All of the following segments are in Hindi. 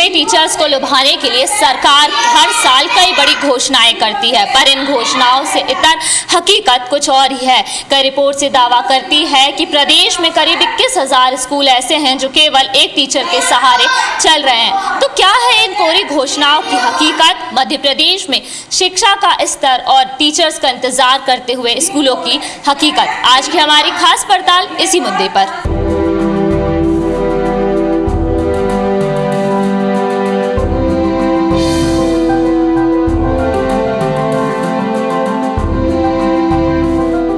नए टीचर्स को लुभाने के लिए सरकार हर साल कई बड़ी घोषणाएं करती है, पर इन घोषणाओं से इतर हकीकत कुछ और ही है। कई रिपोर्ट से दावा करती है कि प्रदेश में करीब 21,000 स्कूल ऐसे हैं जो केवल एक टीचर के सहारे चल रहे हैं। तो क्या है इन कोरी घोषणाओं की हकीकत? मध्य प्रदेश में शिक्षा का स्तर और टीचर्स का इंतजार करते हुए स्कूलों की हकीकत। आज की हमारी खास पड़ताल इसी मुद्दे पर।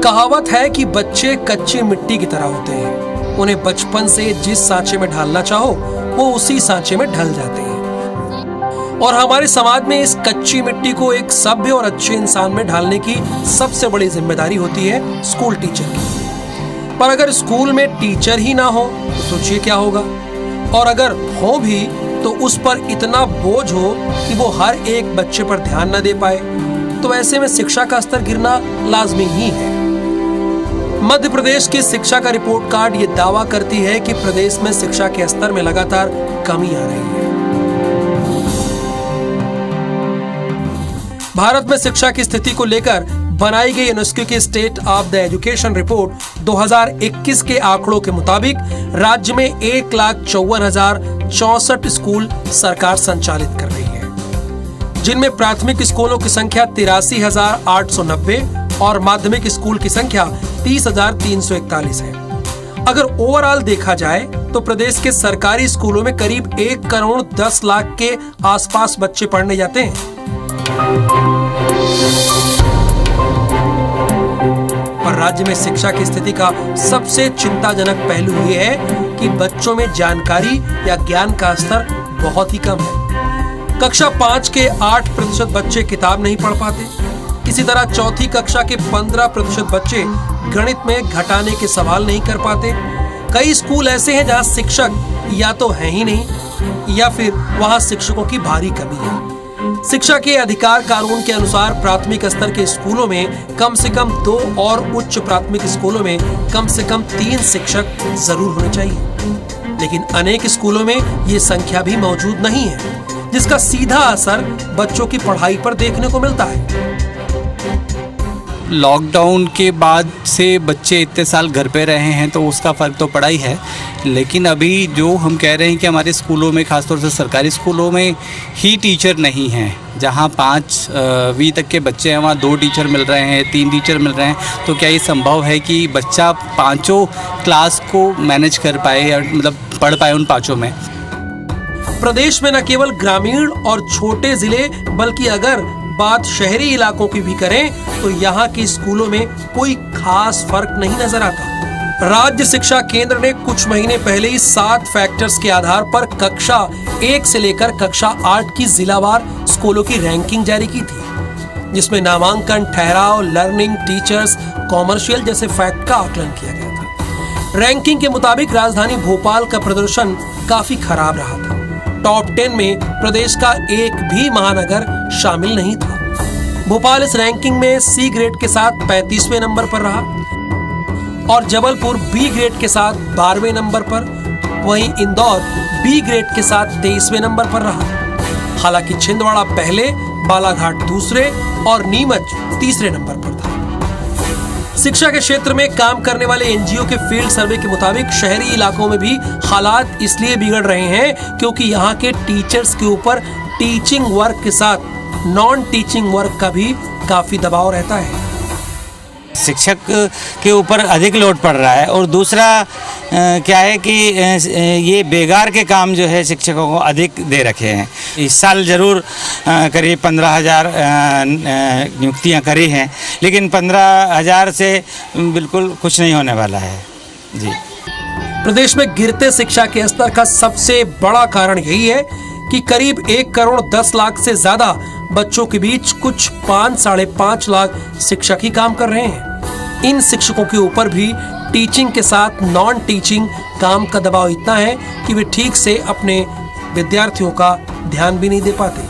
कहावत है कि बच्चे कच्ची मिट्टी की तरह होते हैं, उन्हें बचपन से जिस सांचे में ढालना चाहो वो उसी सांचे में ढल जाते हैं। और हमारे समाज में इस कच्ची मिट्टी को एक सभ्य और अच्छे इंसान में ढालने की सबसे बड़ी जिम्मेदारी होती है स्कूल टीचर की। पर अगर स्कूल में टीचर ही ना हो तो सोचिए क्या होगा, और अगर हो भी तो उस पर इतना बोझ हो कि वो हर एक बच्चे पर ध्यान न दे पाए, तो ऐसे में शिक्षा का स्तर गिरना लाजमी ही है। मध्य प्रदेश की शिक्षा का रिपोर्ट कार्ड ये दावा करती है कि प्रदेश में शिक्षा के स्तर में लगातार कमी आ रही है। भारत में शिक्षा की स्थिति को लेकर बनाई गई यूनेस्को की state of the education report 2021 के आंकड़ों के मुताबिक राज्य में 1,54,064 स्कूल सरकार संचालित कर रही है, जिनमें प्राथमिक स्कूलों की संख्या 83,890 और माध्यमिक स्कूल की संख्या 30,341 है। अगर ओवरऑल देखा जाए तो प्रदेश के सरकारी स्कूलों में करीब 1,10,00,000 के आसपास बच्चे पढ़ने जाते हैं। पर राज्य में शिक्षा की स्थिति का सबसे चिंताजनक पहलू ये है कि बच्चों में जानकारी या ज्ञान का स्तर बहुत ही कम है। कक्षा 5 के 8% बच्चे किताब नहीं पढ़ पाते। इसी तरह चौथी कक्षा के 15% बच्चे गणित में घटाने के सवाल नहीं कर पाते। कई स्कूल ऐसे हैं जहां शिक्षक या तो हैं ही नहीं या फिर वहां शिक्षकों की भारी कमी है। शिक्षा के अधिकार कानून के अनुसार प्राथमिक स्तर के स्कूलों में कम से कम 2 और उच्च प्राथमिक स्कूलों में कम से कम 3 शिक्षक जरूर होने चाहिए, लेकिन अनेक स्कूलों में ये संख्या भी मौजूद नहीं है, जिसका सीधा असर बच्चों की पढ़ाई पर देखने को मिलता है। लॉकडाउन के बाद से बच्चे इतने साल घर पे रहे हैं तो उसका फ़र्क तो पड़ा ही है, लेकिन अभी जो हम कह रहे हैं कि हमारे स्कूलों में, ख़ासतौर से सरकारी स्कूलों में ही टीचर नहीं हैं। जहां 5वीं तक के बच्चे हैं वहाँ 2 टीचर मिल रहे हैं, 3 टीचर मिल रहे हैं। तो क्या ये संभव है कि बच्चा 5 क्लास को मैनेज कर पाए या मतलब पढ़ पाए उन 5 में? प्रदेश में न केवल ग्रामीण और छोटे जिले बल्कि अगर बात शहरी इलाकों की भी करें तो यहाँ के स्कूलों में कोई खास फर्क नहीं नजर आता। राज्य शिक्षा केंद्र ने कुछ महीने पहले ही 7 फैक्टर्स के आधार पर कक्षा 1 से लेकर कक्षा 8 की जिलावार स्कूलों की रैंकिंग जारी की थी, जिसमें नामांकन, ठहराव, लर्निंग, टीचर्स, कॉमर्शियल जैसे फैक्ट का आकलन किया गया था। रैंकिंग के मुताबिक राजधानी भोपाल का प्रदर्शन काफी खराब रहा था। टॉप 10 में प्रदेश का एक भी महानगर शामिल नहीं था। भोपाल इस रैंकिंग में सी ग्रेड के साथ 35वें नंबर पर रहा और जबलपुर बी ग्रेड के साथ 12वें नंबर पर, वहीं इंदौर बी ग्रेड के साथ 23वें नंबर पर रहा। हालांकि छिंदवाड़ा पहले, बालाघाट दूसरे और नीमच तीसरे नंबर पर था। शिक्षा के क्षेत्र में काम करने वाले एनजीओ के फील्ड सर्वे के मुताबिक शहरी इलाकों में भी हालात इसलिए बिगड़ रहे हैं क्योंकि यहाँ के टीचर्स के ऊपर टीचिंग वर्क के साथ नॉन टीचिंग वर्क का भी काफी दबाव रहता है। शिक्षक के ऊपर अधिक लोड पड़ रहा है और दूसरा क्या है कि ये बेकार के काम जो है शिक्षकों को अधिक दे रखे हैं। इस साल ज़रूर करीब 15,000 नियुक्तियां करी हैं, लेकिन 15,000 से बिल्कुल कुछ नहीं होने वाला है जी। प्रदेश में गिरते शिक्षा के स्तर का सबसे बड़ा कारण यही है कि करीब 1,10,00,000 से ज्यादा बच्चों के बीच कुछ 5-5.5 लाख शिक्षक ही काम कर रहे हैं। इन शिक्षकों के ऊपर भी टीचिंग के साथ नॉन टीचिंग काम का दबाव इतना है कि वे ठीक से अपने विद्यार्थियों का ध्यान भी नहीं दे पाते।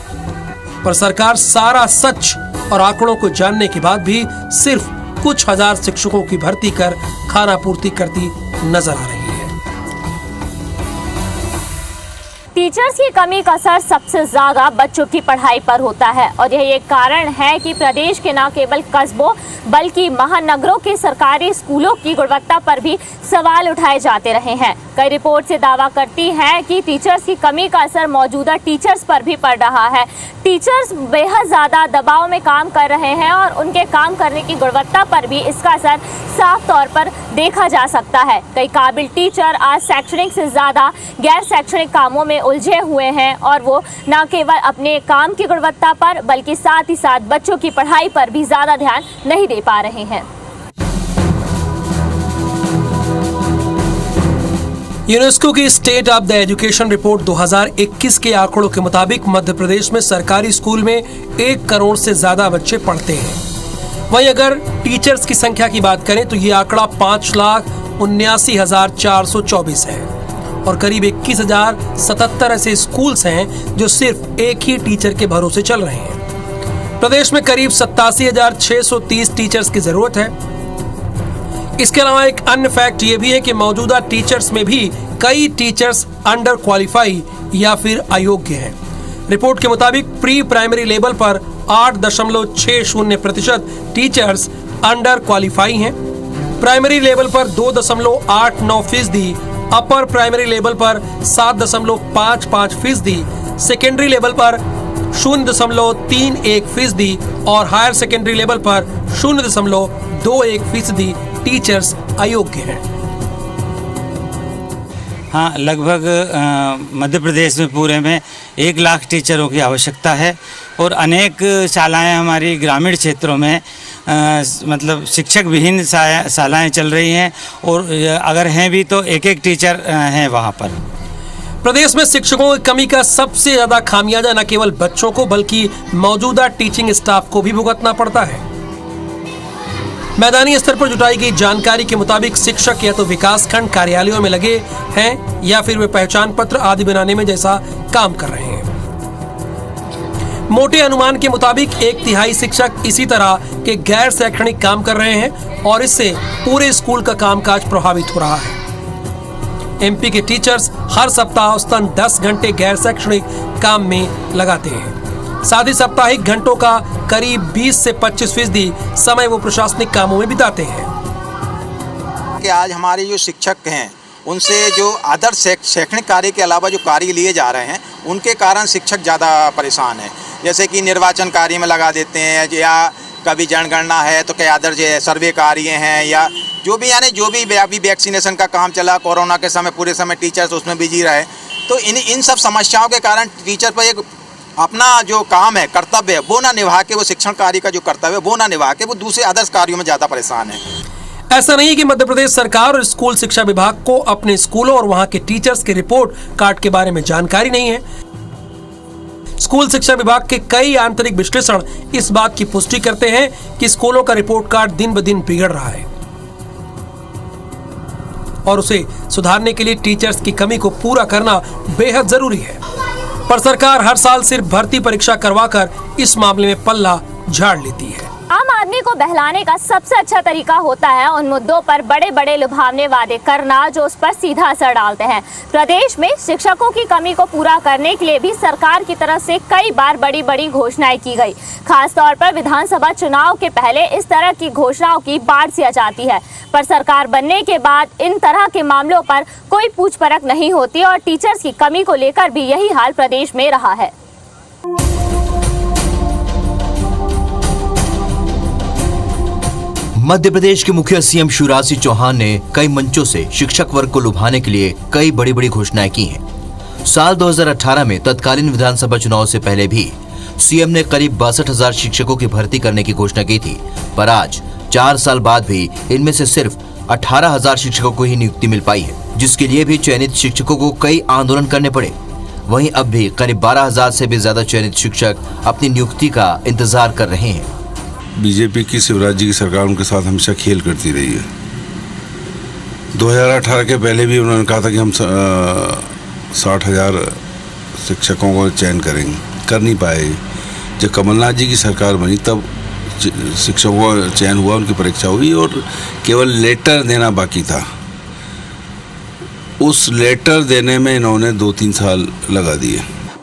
पर सरकार सारा सच और आंकड़ों को जानने के बाद भी सिर्फ कुछ हजार शिक्षकों की भर्ती कर खाना पूर्ति करती नजर आ रही है। टीचर्स की कमी का असर सबसे ज़्यादा बच्चों की पढ़ाई पर होता है और यही एक कारण है कि प्रदेश के न केवल कस्बों बल्कि महानगरों के सरकारी स्कूलों की गुणवत्ता पर भी सवाल उठाए जाते रहे हैं। कई रिपोर्ट से दावा करती है कि टीचर्स की कमी का असर मौजूदा टीचर्स पर भी पड़ रहा है। टीचर्स बेहद ज़्यादा दबाव में काम कर रहे हैं और उनके काम करने की गुणवत्ता पर भी इसका असर साफ तौर पर देखा जा सकता है। कई काबिल टीचर आज शैक्षणिक से ज़्यादा गैर शैक्षणिक कामों में उलझे हुए हैं और वो न केवल अपने काम की गुणवत्ता पर बल्कि साथ ही साथ बच्चों की पढ़ाई पर भी ज़्यादा ध्यान नहीं दे पा रहे हैं। यूनेस्को की state of the education report 2021 के आंकड़ों के मुताबिक मध्य प्रदेश में सरकारी स्कूल में 1 करोड़ से ज्यादा बच्चे पढ़ते हैं। वहीं अगर टीचर्स की संख्या की बात करें तो ये आंकड़ा 5,79,424 है और करीब 21,077 ऐसे स्कूल्स हैं जो सिर्फ एक ही टीचर के भरोसे चल रहे हैं। प्रदेश में करीब 87,630 टीचर्स की जरूरत है। इसके अलावा एक अन्य फैक्ट ये भी है कि मौजूदा टीचर्स में भी कई टीचर्स अंडर क्वालिफाई या फिर अयोग्य हैं। रिपोर्ट के मुताबिक प्री प्राइमरी लेवल पर 8.60% टीचर्स अंडर क्वालिफाई हैं, प्राइमरी लेवल पर 2.89%, अपर प्राइमरी लेवल पर 7.55%, सेकेंडरी लेवल पर 0.31% और हायर सेकेंडरी लेवल पर 0.21% टीचर्स अयोग्य हैं। हाँ, लगभग मध्य प्रदेश में पूरे में 1 लाख टीचरों की आवश्यकता है और अनेक शालाएं हमारी ग्रामीण क्षेत्रों में मतलब शिक्षक विहीन शालाएं चल रही हैं और अगर हैं भी तो एक टीचर हैं वहाँ पर। प्रदेश में शिक्षकों की कमी का सबसे ज्यादा खामियाजा न केवल बच्चों को बल्कि मौजूदा टीचिंग स्टाफ को भी भुगतना पड़ता है। मैदानी स्तर पर जुटाई गई जानकारी के मुताबिक शिक्षक या तो विकासखंड कार्यालयों में लगे हैं या फिर वे पहचान पत्र आदि बनाने में जैसा काम कर रहे हैं। मोटे अनुमान के मुताबिक 1/3 शिक्षक इसी तरह के गैर शैक्षणिक काम कर रहे हैं और इससे पूरे स्कूल का कामकाज प्रभावित हो रहा है। एमपी के टीचर्स हर सप्ताह औसतन 10 घंटे गैर शैक्षणिक काम में लगाते हैं। साथ ही साप्ताहिक घंटों का करीब 20 से 25% समय वो प्रशासनिक कामों में बिताते हैं। कि आज हमारे जो शिक्षक हैं उनसे जो आदर्श शैक्षणिक कार्य के अलावा जो कार्य लिए जा रहे हैं उनके कारण शिक्षक ज़्यादा परेशान है। जैसे कि निर्वाचन कार्य में लगा देते हैं या कभी जनगणना है तो कई आदर्श सर्वे कार्य हैं या जो भी यानी जो भी अभी वैक्सीनेशन का काम चला कोरोना के समय पूरे समय टीचर्स उसमें बिजी रहे। तो इन सब समस्याओं के कारण टीचर पर एक अपना जो काम है कर्तव्य है वो ना निभा के वो शिक्षण कार्य का जो कर्तव्य है वो ना निभा के वो दूसरे आदर्श कार्यों में ज़्यादा परेशान है। ऐसा नहीं कि मध्य प्रदेश सरकार और स्कूल शिक्षा विभाग को अपने स्कूलों और वहां के टीचर्स के रिपोर्ट कार्ड के बारे में जानकारी नहीं है। स्कूल शिक्षा विभाग के कई आंतरिक विश्लेषण इस बात की पुष्टि करते हैं कि स्कूलों का रिपोर्ट कार्ड दिन ब दिन बिगड़ रहा है और उसे सुधारने के लिए टीचर्स की कमी को पूरा करना बेहद जरूरी है। पर सरकार हर साल सिर्फ भर्ती परीक्षा करवाकर इस मामले में पल्ला झाड़ लेती है। आम आदमी को बहलाने का सबसे अच्छा तरीका होता है उन मुद्दों पर बड़े बड़े लुभावने वादे करना जो उस पर सीधा असर डालते हैं। प्रदेश में शिक्षकों की कमी को पूरा करने के लिए भी सरकार की तरफ से कई बार बड़ी बड़ी घोषणाएं की गई। खासतौर पर विधानसभा चुनाव के पहले इस तरह की घोषणाओं की बाढ़ सी आ जाती है, पर सरकार बनने के बाद इन तरह के मामलों पर कोई पूछ परख नहीं होती और टीचर्स की कमी को लेकर भी यही हाल प्रदेश में रहा है। मध्य प्रदेश के मुखिया सीएम शिवराज सिंह चौहान ने कई मंचों से शिक्षक वर्ग को लुभाने के लिए कई बड़ी बड़ी घोषणाएं की हैं। साल 2018 में तत्कालीन विधानसभा चुनाव से पहले भी सीएम ने करीब 62,000 शिक्षकों की भर्ती करने की घोषणा की थी, पर आज 4 साल बाद भी इनमें से सिर्फ 18,000 शिक्षकों को ही नियुक्ति मिल पाई है, जिसके लिए भी चयनित शिक्षकों को कई आंदोलन करने पड़े। वहीं अब भी करीब 12,000 से भी ज्यादा चयनित शिक्षक अपनी नियुक्ति का इंतजार कर रहे हैं। बीजेपी की शिवराज जी की सरकार उनके साथ हमेशा खेल करती रही है। 2018 के पहले भी उन्होंने कहा था कि हम 60,000 शिक्षकों को चयन करेंगे, कर नहीं पाए। जब कमलनाथ जी की सरकार बनी तब शिक्षकों का चयन हुआ, उनकी परीक्षा हुई और केवल लेटर देना बाकी था। उस लेटर देने में इन्होंने 2-3 साल लगा दिए।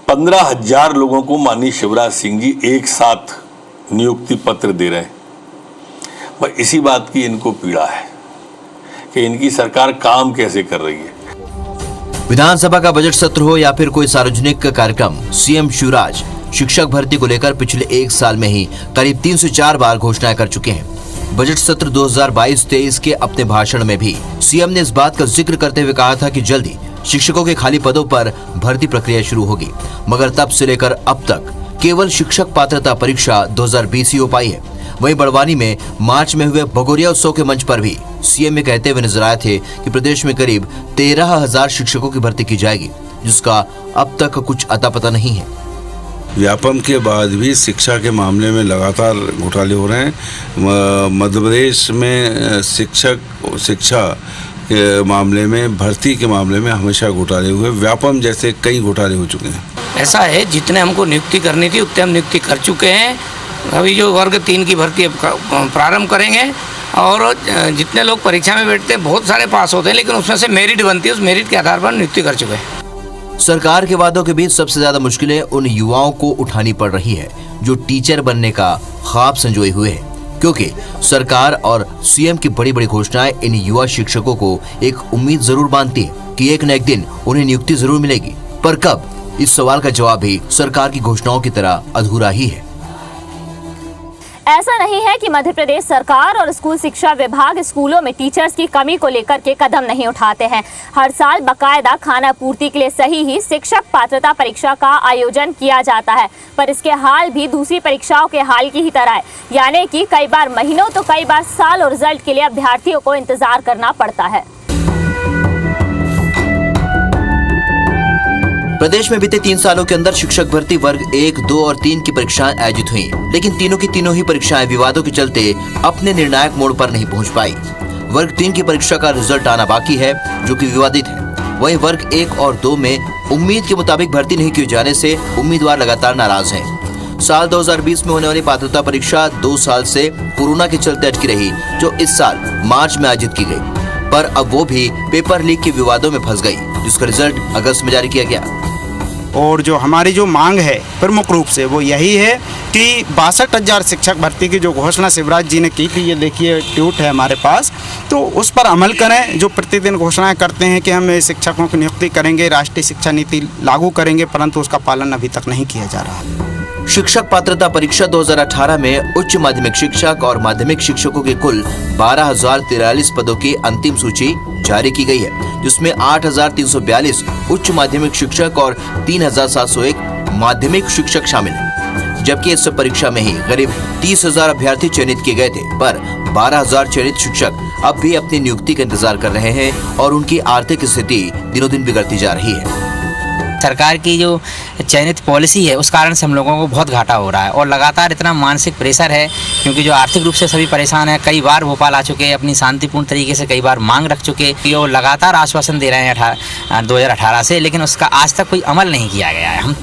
15,000 लोगों को माननीय शिवराज सिंह जी एक साथ नियुक्ति पत्र दे रहे हैं, पर इसी बात की इनको पीड़ा है कि इनकी सरकार काम कैसे कर रही है। विधानसभा का बजट सत्र हो या फिर कोई सार्वजनिक कार्यक्रम, सीएम शिवराज शिक्षक भर्ती को लेकर पिछले 1 साल में ही करीब 3 से 4 बार घोषणाएं कर चुके हैं। बजट सत्र 2022-23 के अपने भाषण में भी सीएम ने इस बात का जिक्र करते हुए कहा था कि जल्दी शिक्षकों के खाली पदों पर भर्ती प्रक्रिया शुरू होगी, मगर तब से लेकर अब तक केवल शिक्षक पात्रता परीक्षा 2020 ही हो पाई है। वहीं बड़वानी में मार्च में हुए भगोरिया उत्सव के मंच पर भी सीएम ये कहते हुए नजर आए थे कि प्रदेश में करीब 13,000 शिक्षकों की भर्ती की जाएगी, जिसका अब तक कुछ अता पता नहीं है। व्यापम के बाद भी शिक्षा के मामले में लगातार घोटाले हो रहे हैं। मध्य प्रदेश में शिक्षा के मामले में, भर्ती के मामले में हमेशा घोटाले हुए। व्यापम जैसे कई घोटाले हो चुके हैं। ऐसा है, जितने हमको नियुक्ति करनी थी उतने हम नियुक्ति कर चुके हैं। अभी जो वर्ग 3 की भर्ती प्रारंभ करेंगे और जितने लोग परीक्षा में बैठते हैं बहुत सारे पास होते हैं, लेकिन उसमें से मेरिट बनती है, उस मेरिट के आधार पर नियुक्ति कर चुके हैं। सरकार के वादों के बीच सबसे ज्यादा मुश्किलें उन युवाओं को उठानी पड़ रही है जो टीचर बनने का ख्वाब संजोए हुए हैं, क्योंकि सरकार और सीएम की बड़ी बड़ी घोषणाएं इन युवा शिक्षकों को एक उम्मीद जरूर बांधती है कि एक न एक दिन उन्हें नियुक्ति जरूर मिलेगी, पर कब, इस सवाल का जवाब भी सरकार की घोषणाओं की तरह अधूरा ही है। ऐसा नहीं है कि मध्य प्रदेश सरकार और स्कूल शिक्षा विभाग स्कूलों में टीचर्स की कमी को लेकर के कदम नहीं उठाते हैं। हर साल बकायदा खाना पूर्ति के लिए सही ही शिक्षक पात्रता परीक्षा का आयोजन किया जाता है, पर इसके हाल भी दूसरी परीक्षाओं के हाल की ही तरह है, यानी कि कई बार महीनों तो कई बार साल और रिजल्ट के लिए अभ्यर्थियों को इंतजार करना पड़ता है। प्रदेश में बीते 3 सालों के अंदर शिक्षक भर्ती वर्ग 1, 2 और 3 की परीक्षाएं आयोजित हुई, लेकिन तीनों की तीनों ही परीक्षाएं विवादों के चलते अपने निर्णायक मोड़ पर नहीं पहुंच पाई। वर्ग 3 की परीक्षा का रिजल्ट आना बाकी है, जो कि विवादित है। वहीं वर्ग 1 और 2 में उम्मीद के मुताबिक भर्ती नहीं किए जाने से उम्मीदवार लगातार नाराज हैं। साल 2020 में होने वाली पात्रता परीक्षा 2 साल से कोरोना के चलते अटकी रही, जो इस साल मार्च में आयोजित की गई, पर अब वो भी पेपर लीक के विवादों में फंस गई, जिसका रिजल्ट अगस्त में जारी किया गया। और जो हमारी जो मांग है प्रमुख रूप से वो यही है कि 62,000 शिक्षक भर्ती की जो घोषणा शिवराज जी ने की थी, ये देखिए ट्वीट है हमारे पास, तो उस पर अमल करें। जो प्रतिदिन घोषणाएं करते हैं कि हम शिक्षकों की नियुक्ति करेंगे, राष्ट्रीय शिक्षा नीति लागू करेंगे, परंतु उसका पालन अभी तक नहीं किया जा रहा है। शिक्षक पात्रता परीक्षा 2018 में उच्च माध्यमिक शिक्षक और माध्यमिक शिक्षकों के कुल 12,043 पदों की अंतिम सूची जारी की गई है, जिसमें 8,342 उच्च माध्यमिक शिक्षक और 3,701 माध्यमिक शिक्षक शामिल हैं। जबकि इस परीक्षा में ही करीब 30,000 अभ्यर्थी चयनित किए गए थे, पर 12,000 चयनित शिक्षक अब भी अपनी नियुक्ति का इंतजार कर रहे हैं और उनकी आर्थिक स्थिति दिनों दिन बिगड़ती जा रही है। सरकार की जो चयनित पॉलिसी है उस कारण से हम लोगों को बहुत घाटा हो रहा है और लगातार इतना मानसिक प्रेशर है, क्योंकि जो आर्थिक रूप से सभी परेशान हैं। कई बार भोपाल आ चुके हैं, अपनी शांतिपूर्ण तरीके से कई बार मांग रख चुके हैं, वो लगातार आश्वासन दे रहे हैं 2018 से, लेकिन उसका आज तक कोई अमल नहीं किया गया है। हम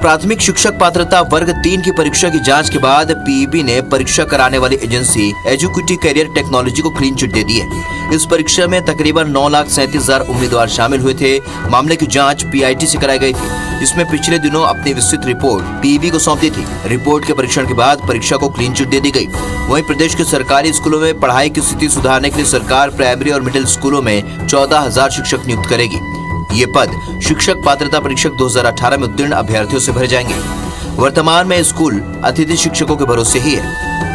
प्राथमिक शिक्षक पात्रता वर्ग 3 की परीक्षा की जांच के बाद पीईबी ने परीक्षा कराने वाली एजेंसी एजुकेटिव कैरियर टेक्नोलॉजी को क्लीन चिट दे दी है। इस परीक्षा में तकरीबन 9,37,000 उम्मीदवार शामिल हुए थे। मामले की जांच पीआईटी से कराई गई थी, जिसमें पिछले दिनों अपनी विस्तृत रिपोर्ट पीईबी को सौंप दी थी। रिपोर्ट के परीक्षण के बाद परीक्षा को क्लीन चिट दे दी गई। वहीं प्रदेश के सरकारी स्कूलों में पढ़ाई की स्थिति सुधारने के लिए सरकार प्राइमरी और मिडिल स्कूलों में 14,000 शिक्षक नियुक्त करेगी। ये पद शिक्षक पात्रता परीक्षा 2018 में उत्तीर्ण अभ्यर्थियों से भरे जाएंगे। वर्तमान में स्कूल अतिथि शिक्षकों के भरोसे ही है।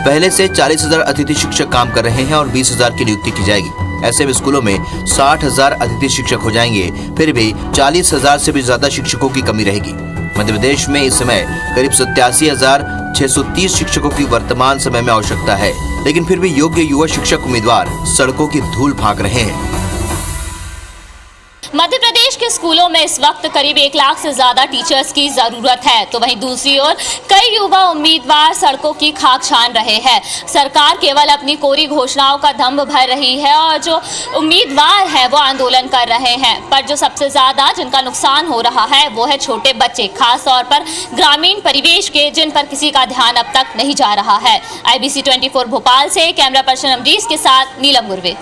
पहले से 40,000 अतिथि शिक्षक काम कर रहे हैं और 20,000 की नियुक्ति की जाएगी। ऐसे में स्कूलों में 60,000 अतिथि शिक्षक हो जाएंगे, फिर भी 40,000 से भी ज्यादा शिक्षकों की कमी रहेगी। मध्य प्रदेश में इस समय करीब 87,630 शिक्षकों की वर्तमान समय में आवश्यकता है, लेकिन फिर भी योग्य युवा शिक्षक उम्मीदवार सड़कों की धूल भाग रहे हैं। मध्य प्रदेश के स्कूलों में इस वक्त करीब 1 लाख से ज्यादा टीचर्स की जरूरत है, तो वहीं दूसरी ओर कई युवा उम्मीदवार सड़कों की खाक छान रहे हैं। सरकार केवल अपनी कोरी घोषणाओं का दम भर रही है और जो उम्मीदवार है वो आंदोलन कर रहे हैं, पर जो सबसे ज्यादा जिनका नुकसान हो रहा है वो है छोटे बच्चे, खास तौर पर ग्रामीण परिवेश के, जिन पर किसी का ध्यान अब तक नहीं जा रहा है। IBC 24 भोपाल से कैमरा पर्सन अमरीश के साथ नीलम गुरवे।